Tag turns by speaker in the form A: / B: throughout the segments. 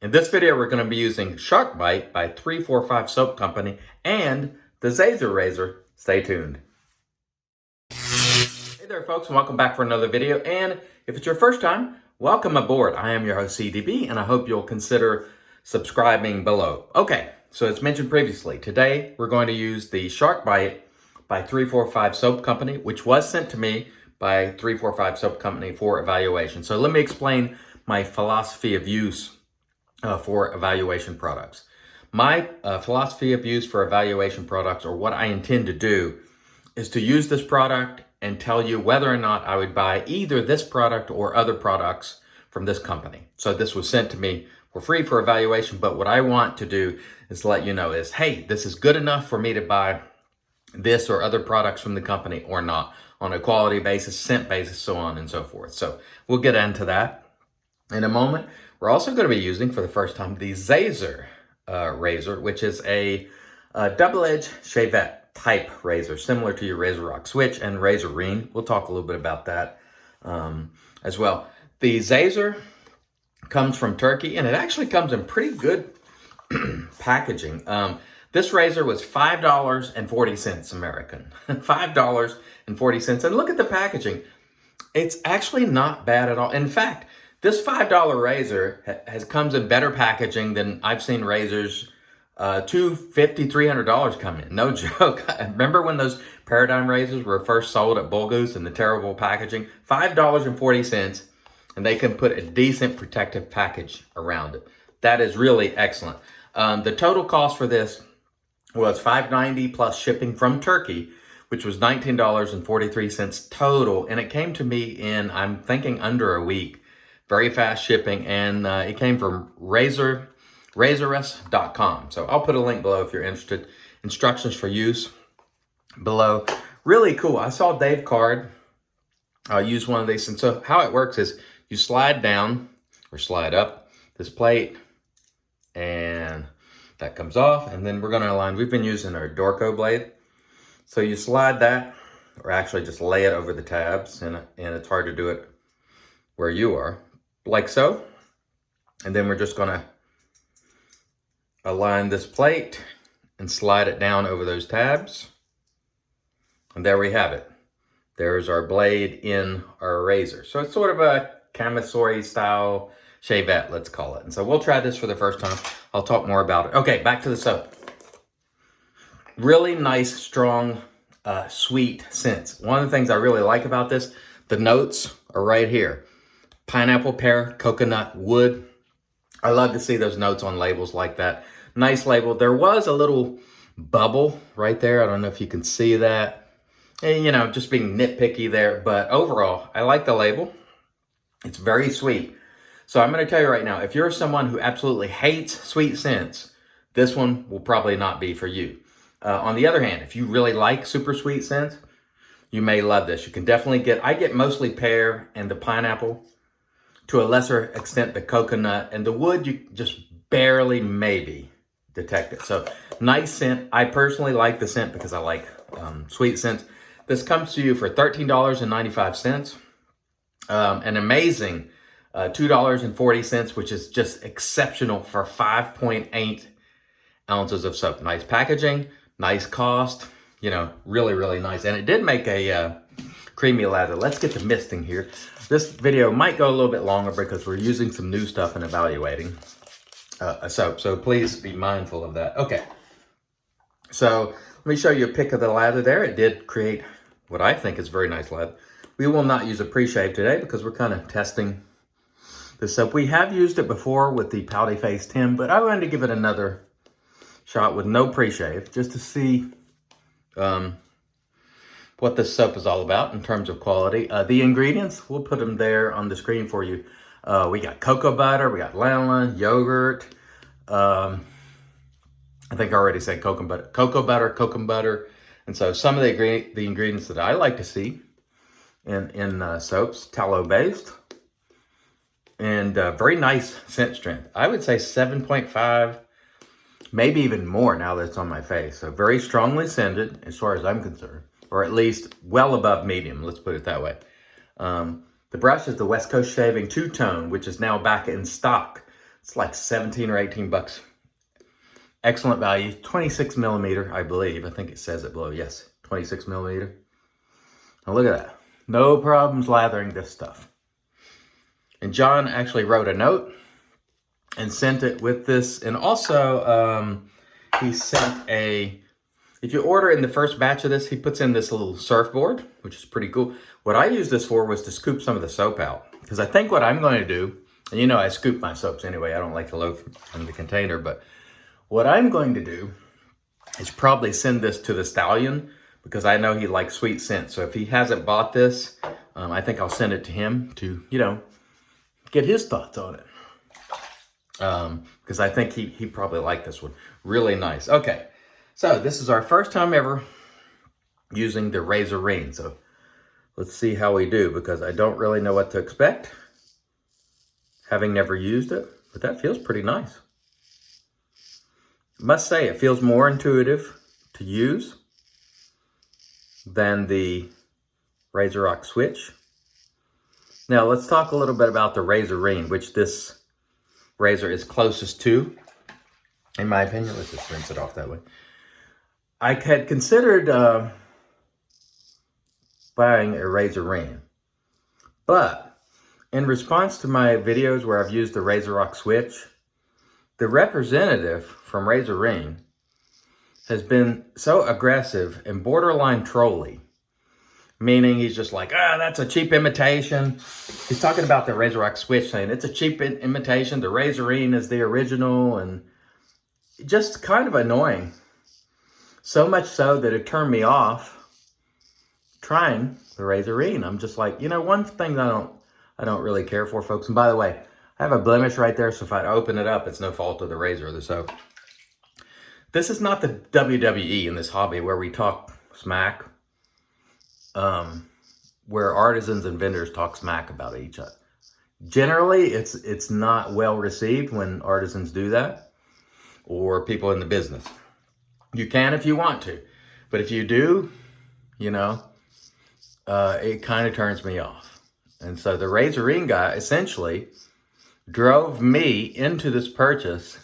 A: In this video, we're going to be using Shark Bite by 345 Soap Company and the Zazor razor. Stay tuned. Hey there, folks, and welcome back for another video. And if it's your first time, welcome aboard. I am your host, CDB, and I hope you'll consider subscribing below. Okay, so as mentioned previously, today we're going to use the Shark Bite by 345 Soap Company, which was sent to me by 345 Soap Company for evaluation. So let me explain my philosophy of use for evaluation products. My philosophy of use for evaluation products, or what I intend to do, is to use this product and tell you whether or not I would buy either this product or other products from this company. So this was sent to me for free for evaluation, but what I want to do is let you know is, hey, this is good enough for me to buy this or other products from the company or not, on a quality basis, scent basis, so on and so forth. So we'll get into that in a moment. We're also going to be using, for the first time, the Zazor razor, which is a double-edged Shavette type razor, similar to your Razer Rock Switch and Razer Rain. We'll talk a little bit about that as well. The Zazor comes from Turkey, and it actually comes in pretty good packaging. This razor was $5.40 American. $5.40. And look at the packaging. It's actually not bad at all. In fact, this $5 razor comes in better packaging than I've seen razors $250, $300 come in. No joke. Remember when those Paradigm razors were first sold at Bull Goose in the terrible packaging? $5.40, and they can put a decent protective package around it. That is really excellent. The total cost for this was $5.90 plus shipping from Turkey, which was $19.43 total, and it came to me in, I'm thinking, under a week. Very fast shipping, and it came from Razoress.com. So I'll put a link below if you're interested. Instructions for use below. Really cool. I saw Dave Card use one of these. And so how it works is you slide down or slide up this plate, and that comes off. And then we're going to align. We've been using our Dorco blade. So you slide that, or actually just lay it over the tabs, and it's hard to do it where you are, like so. And then we're just gonna align this plate and slide it down over those tabs. And there we have it. There's our blade in our razor. So it's sort of a camisole style Shavette, let's call it. And so we'll try this for the first time. I'll talk more about it. Okay, back to the soap. Really nice, strong, sweet scents. One of the things I really like about this, the notes are right here. Pineapple, pear, coconut, wood. I love to see those notes on labels like that. Nice label. There was a little bubble right there. I don't know if you can see that. And, you know, just being nitpicky there. But overall, I like the label. It's very sweet. So I'm going to tell you right now, if you're someone who absolutely hates sweet scents, this one will probably not be for you. On the other hand, if you really like super sweet scents, you may love this. You can definitely I get mostly pear and the pineapple. To a lesser extent, the coconut and the wood, you just barely maybe detect it. So nice scent. I personally like the scent because I like sweet scents. This comes to you for $13.95. An amazing $2.40, which is just exceptional for 5.8 ounces of soap. Nice packaging, nice cost, you know, really, really nice. And it did make a creamy lather. Let's get the misting here. This video might go a little bit longer because we're using some new stuff and evaluating a soap. So please be mindful of that. Okay. So let me show you a pic of the lather there. It did create what I think is very nice lather. We will not use a pre-shave today because we're kind of testing the soap. We have used it before with the Pouty Face Tim, but I wanted to give it another shot with no pre-shave just to see what this soap is all about in terms of quality. The ingredients, we'll put them there on the screen for you. We got cocoa butter, we got lanolin, yogurt. I think I already said cocoa butter. And so some of the ingredients that I like to see in soaps, tallow-based, and very nice scent strength. I would say 7.5, maybe even more now that it's on my face. So very strongly scented as far as I'm concerned. Or at least well above medium, let's put it that way. The brush is the West Coast Shaving Two-Tone, which is now back in stock. It's like 17 or 18 bucks. Excellent value. 26 millimeter, I believe. I think it says it below. Yes, 26 millimeter. Now look at that. No problems lathering this stuff. And John actually wrote a note and sent it with this. And also, he sent if you order in the first batch of this, he puts in this little surfboard, which is pretty cool. What I used this for was to scoop some of the soap out. Because I think what I'm going to do, and you know I scoop my soaps anyway. I don't like to load from the container. But what I'm going to do is probably send this to the stallion, because I know he likes sweet scent. So if he hasn't bought this, I think I'll send it to him to, you know, get his thoughts on it. Because I think he probably liked this one. Really nice. Okay, so this is our first time ever using the Razer Rain. So let's see how we do, because I don't really know what to expect, having never used it. But that feels pretty nice. Must say, it feels more intuitive to use than the Razer Switch. Now let's talk a little bit about the Razer Rain, which this razor is closest to, in my opinion. Let's just rinse it off that way. I had considered buying a Razer Rain, but in response to my videos where I've used the Razer Switch, the representative from Razer Rain has been so aggressive and borderline trolly, meaning he's just like, that's a cheap imitation. He's talking about the Razer Switch, saying it's a cheap imitation. The Razer Rain is the original, and just kind of annoying. So much so that it turned me off trying the Razer Rain. I'm just like, you know, one thing that I don't really care for, folks. And by the way, I have a blemish right there, so if I open it up, it's no fault of the razor or the soap. This is not the WWE in this hobby where we talk smack, where artisans and vendors talk smack about each other. Generally, it's not well received when artisans do that, or people in the business. You can if you want to, but if you do, you know, it kind of turns me off. And so the Razer Rain guy essentially drove me into this purchase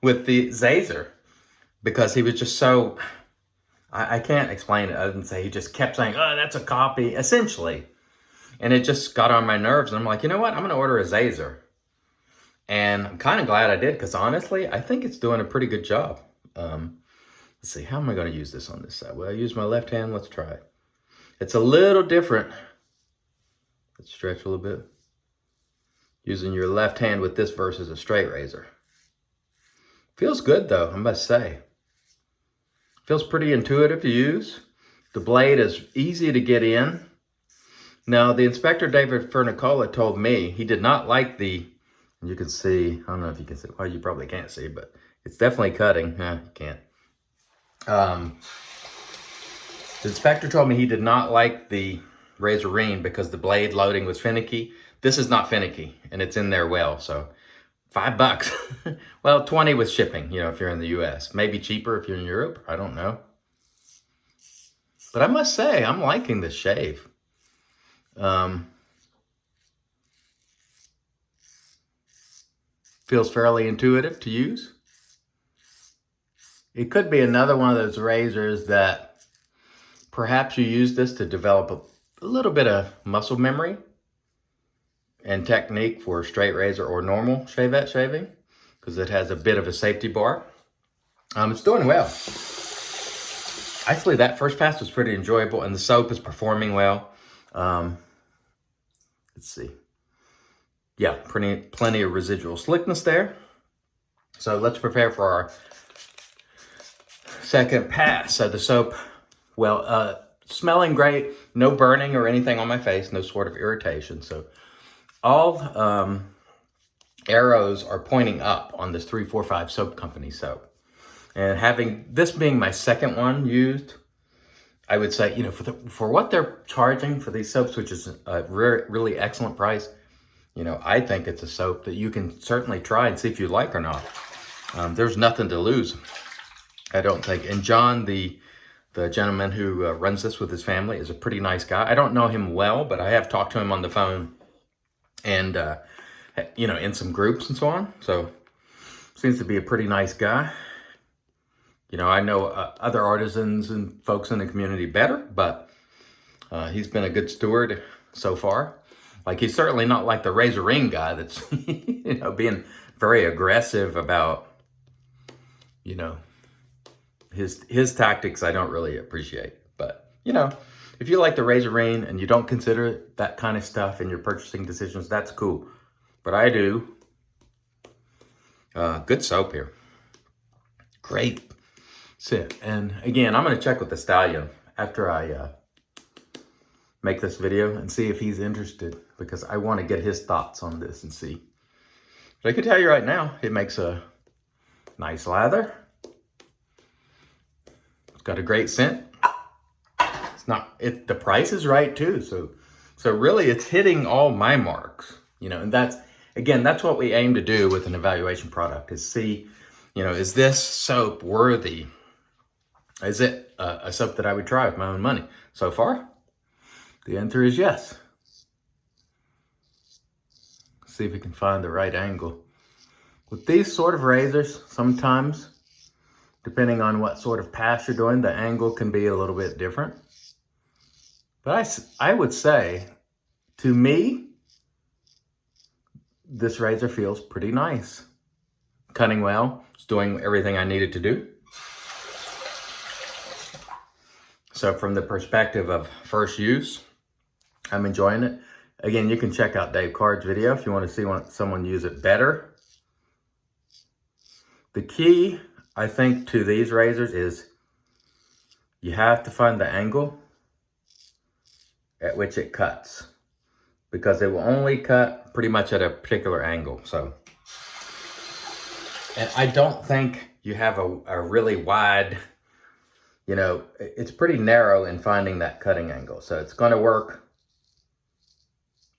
A: with the Zazor, because he was just so, I can't explain it other than say he just kept saying, that's a copy, essentially. And it just got on my nerves. And I'm like, you know what? I'm going to order a Zazor. And I'm kind of glad I did, because honestly, I think it's doing a pretty good job. Let's see, how am I going to use this on this side? Well, I use my left hand. Let's try it. It's a little different. Let's stretch a little bit. Using your left hand with this versus a straight razor. Feels good though, I must say. Feels pretty intuitive to use. The blade is easy to get in. Now, the inspector, David Fernicola, told me he did not like the, you can see, I don't know if you can see, well, you probably can't see, but it's definitely cutting. You can't. The inspector told me he did not like the Razer Rain because the blade loading was finicky. This is not finicky, and it's in there well, so $5. Well, 20 with shipping, you know, if you're in the US. Maybe cheaper if you're in Europe. I don't know. But I must say, I'm liking this shave. Feels fairly intuitive to use. It could be another one of those razors that perhaps you use this to develop a little bit of muscle memory and technique for straight razor or normal Shavette shaving, because it has a bit of a safety bar. It's doing well. Actually, that first pass was pretty enjoyable, and the soap is performing well. Let's see. Yeah, plenty of residual slickness there. So let's prepare for our second pass. So the soap, well, smelling great, no burning or anything on my face, no sort of irritation. So all arrows are pointing up on this 345 Soap Company soap. And having this being my second one used, I would say, you know, for what they're charging for these soaps, which is a really excellent price, you know, I think it's a soap that you can certainly try and see if you like or not. There's nothing to lose, I don't think. And John, the gentleman who runs this with his family, is a pretty nice guy. I don't know him well, but I have talked to him on the phone and you know, in some groups and so on. So seems to be a pretty nice guy. You know, I know other artisans and folks in the community better, but he's been a good steward so far. Like, he's certainly not like the Razer Rain guy that's, you know, being very aggressive about, you know, his tactics I don't really appreciate. But, you know, if you like the Razer Rain and you don't consider that kind of stuff in your purchasing decisions, that's cool. But I do. Good soap here. Great scent. And again, I'm going to check with the stallion after I make this video and see if he's interested, because I want to get his thoughts on this and see. But I can tell you right now, it makes a nice lather. It's got a great scent. The price is right too. So really it's hitting all my marks, you know, and that's what we aim to do with an evaluation product, is see, you know, is this soap worthy? Is it a soap that I would try with my own money? So far, the answer is yes. Let's see if we can find the right angle. With these sort of razors, sometimes, depending on what sort of pass you're doing, the angle can be a little bit different. But I would say, to me, this razor feels pretty nice. Cutting well, it's doing everything I needed to do. So from the perspective of first use, I'm enjoying it. Again, you can check out Dave Card's video if you want to see someone use it better. The key, I think, to these razors is you have to find the angle at which it cuts, because it will only cut pretty much at a particular angle. So, and I don't think you have a really wide, you know, it's pretty narrow in finding that cutting angle. So it's going to work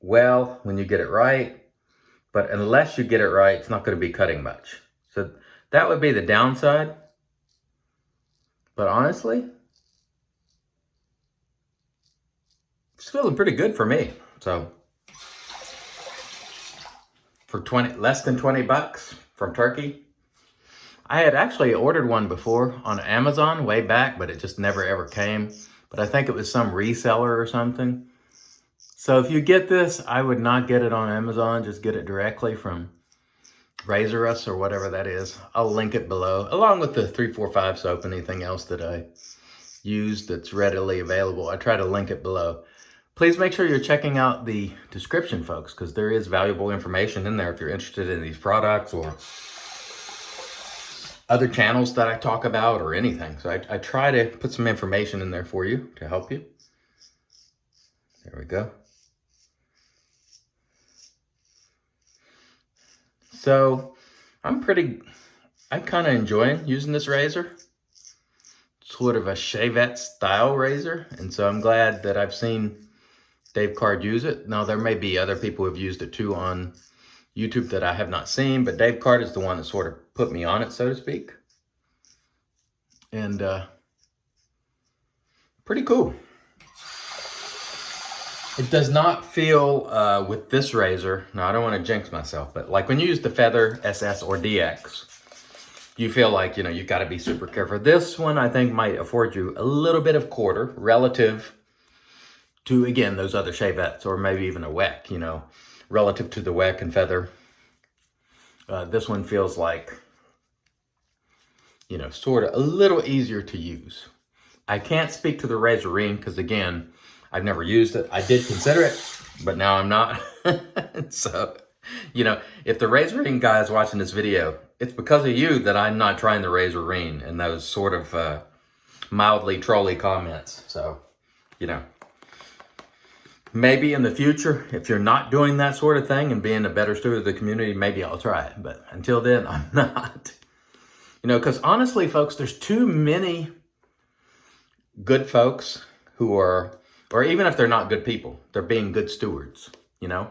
A: well when you get it right, but unless you get it right, it's not going to be cutting much. So that would be the downside. But honestly, it's feeling pretty good for me. So for less than 20 bucks from Turkey. I had actually ordered one before on Amazon way back, but it just never ever came. But I think it was some reseller or something. So if you get this, I would not get it on Amazon. Just get it directly from Razer or whatever that is. I'll link it below, along with the 345 soap and anything else that I use that's readily available. I try to link it below. Please make sure you're checking out the description, folks, because there is valuable information in there if you're interested in these products or other channels that I talk about or anything. So I try to put some information in there for you to help you. There we go. So I'm kind of enjoying using this razor. Sort of a Shavettes style razor. And so I'm glad that I've seen Dave Card use it. Now, there may be other people who have used it too on YouTube that I have not seen, but Dave Card is the one that sort of put me on it, so to speak. And pretty cool. It does not feel, with this razor, now I don't want to jinx myself, but like when you use the Feather SS or DX, you feel like, you know, you've got to be super careful. This one, I think, might afford you a little bit of quarter relative to, again, those other Shavettes, or maybe even a WEC, you know, relative to the WEC and Feather. This one feels like, you know, sort of a little easier to use. I can't speak to the Razer Rain because, again, I've never used it. I did consider it, but now I'm not. So, you know, if the Razer Rain guy is watching this video, it's because of you that I'm not trying the Razer Rain and those sort of mildly trolly comments. So, you know, maybe in the future, if you're not doing that sort of thing and being a better steward of the community, maybe I'll try it. But until then, I'm not. You know, because honestly, folks, there's too many good folks who are, or even if they're not good people, they're being good stewards, you know?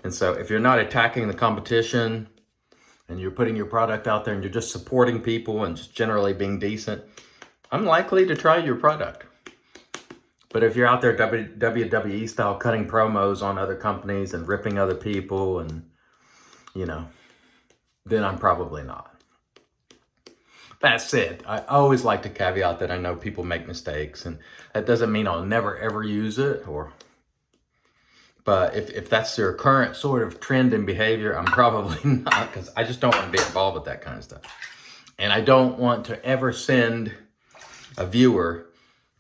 A: And so if you're not attacking the competition and you're putting your product out there and you're just supporting people and just generally being decent, I'm likely to try your product. But if you're out there WWE style cutting promos on other companies and ripping other people and you know, then I'm probably not. That said, I always like to caveat that I know people make mistakes, and that doesn't mean I'll never ever use it. But if that's your current sort of trend in behavior, I'm probably not, because I just don't want to be involved with that kind of stuff. And I don't want to ever send a viewer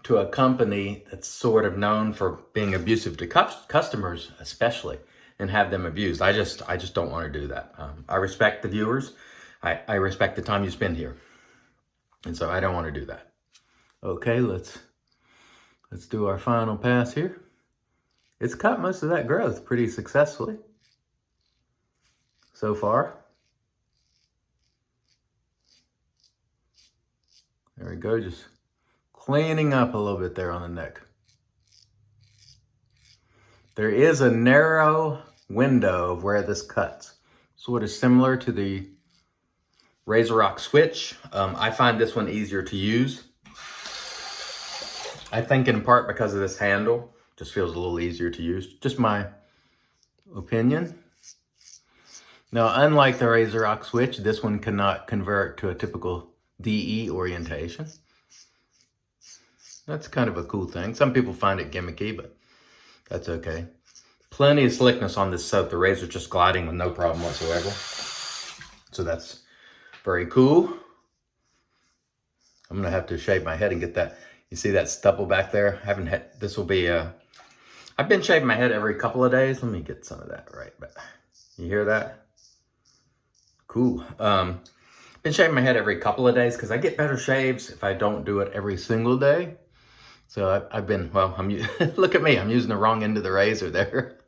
A: to a company that's sort of known for being abusive to customers, especially, and have them abused. I just don't want to do that. I respect the viewers. I respect the time you spend here. And so I don't want to do that. Okay, let's do our final pass here. It's cut most of that growth pretty successfully so far. There we go, just cleaning up a little bit there on the neck. There is a narrow window of where this cuts, sort of similar to the Razer switch. I find this one easier to use. I think in part because of this handle, just feels a little easier to use. Just my opinion. Now, unlike the Razer switch, this one cannot convert to a typical DE orientation. That's kind of a cool thing. Some people find it gimmicky, but that's okay. Plenty of slickness on this soap. The Razor just gliding with no problem whatsoever. So that's very cool. I'm gonna have to shave my head and get that. You see that stubble back there? I haven't had, this will be, I've been shaving my head every couple of days. Let me get some of that right back. You hear that? Cool. Been shaving my head every couple of days because I get better shaves if I don't do it every single day. So I've been, well, look at me, I'm using the wrong end of the razor there.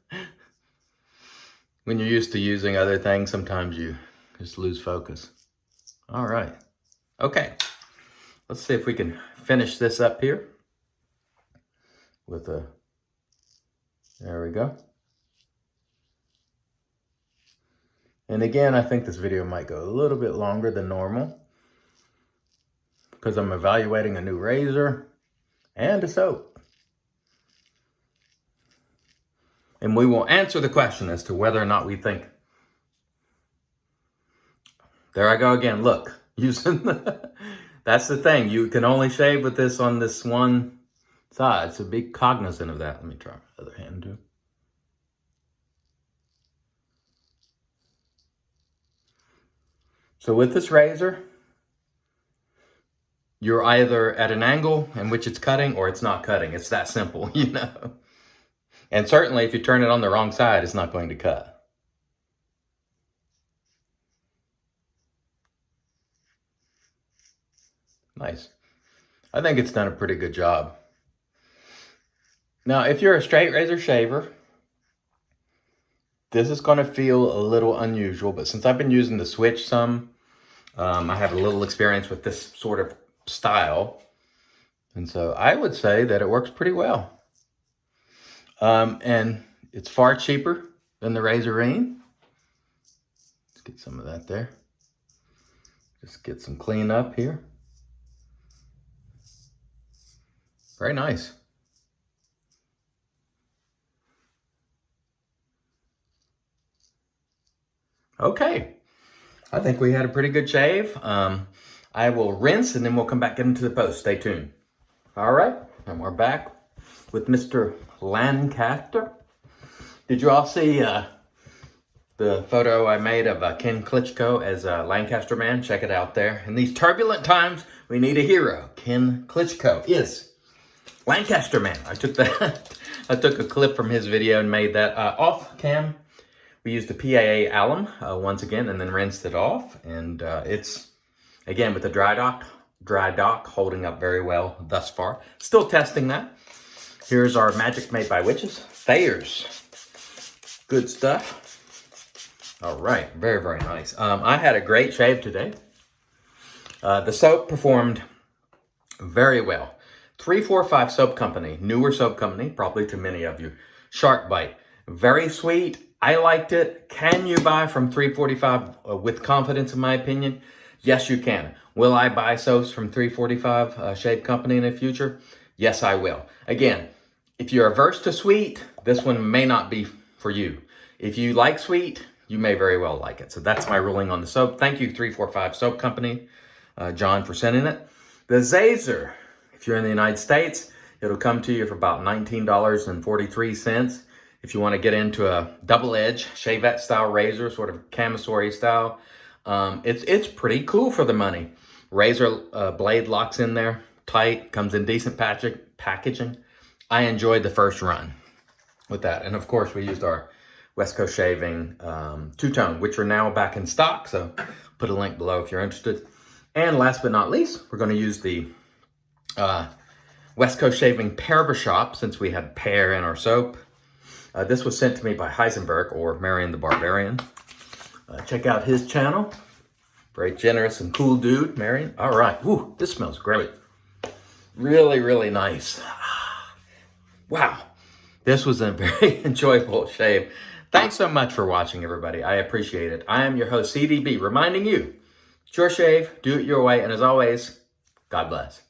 A: When you're used to using other things, sometimes you just lose focus. All right. Okay. Let's see if we can finish this up here with a, there we go. And again, I think this video might go a little bit longer than normal because I'm evaluating a new razor and a soap. And we will answer the question as to whether or not we think. There I go again, look, using that's the thing, you can only shave with this on this one side, so be cognizant of that. Let me try my other hand too. So with this razor, you're either at an angle in which it's cutting or it's not cutting. It's that simple, you know. And certainly if you turn it on the wrong side, it's not going to cut. Nice. I think it's done a pretty good job. Now, if you're a straight razor shaver, this is going to feel a little unusual, but since I've been using the switch some, I have a little experience with this sort of style. And so I would say that it works pretty well. And it's far cheaper than the Razer Rain. Let's get some of that there. Just get some clean up here. Very nice. Okay, I think we had a pretty good shave. I will rinse and then we'll come back into the post. Stay tuned. All right, and we're back with Mr. Lancaster. Did you all see the photo I made of Ken Klitschko as a Lancaster man? Check it out there. In these turbulent times, we need a hero. Ken Klitschko is Lancaster man. I took that. I took a clip from his video and made that off cam. We used the PAA alum once again and then rinsed it off. And it's, again, with the dry dock holding up very well thus far. Still testing that. Here's our Magic Made by Witches. Thayer's. Good stuff. All right. Very, very nice. I had a great shave today. The soap performed very well. 345 soap company, newer soap company, probably to many of you. Shark Bite. Very sweet. I liked it. Can you buy from 345 with confidence, in my opinion? Yes, you can. Will I buy soaps from 345 Shave Company in the future? Yes, I will. Again, if you're averse to sweet, this one may not be for you. If you like sweet, you may very well like it. So that's my ruling on the soap. Thank you, 345 Soap Company, John, for sending it. The Zazor, if you're in the United States, it'll come to you for about $19.43. If you want to get into a double-edge Shavette style razor, sort of camisole style, it's pretty cool for the money. Razor blade locks in there tight, comes in decent packaging. I enjoyed the first run with that. And of course, we used our West Coast Shaving two-tone, which are now back in stock. So put a link below if you're interested. And last but not least, we're going to use the West Coast Shaving Pear-Brrr shop, since we had pear in our soap. This was sent to me by Heisenberg, or Marion the Barbarian. Check out his channel. Very generous and cool dude, Marion. All right. Ooh, this smells great. Really, really nice. Wow. This was a very enjoyable shave. Thanks so much for watching, everybody. I appreciate it. I am your host, CDB, reminding you, it's your shave, do it your way, and as always, God bless.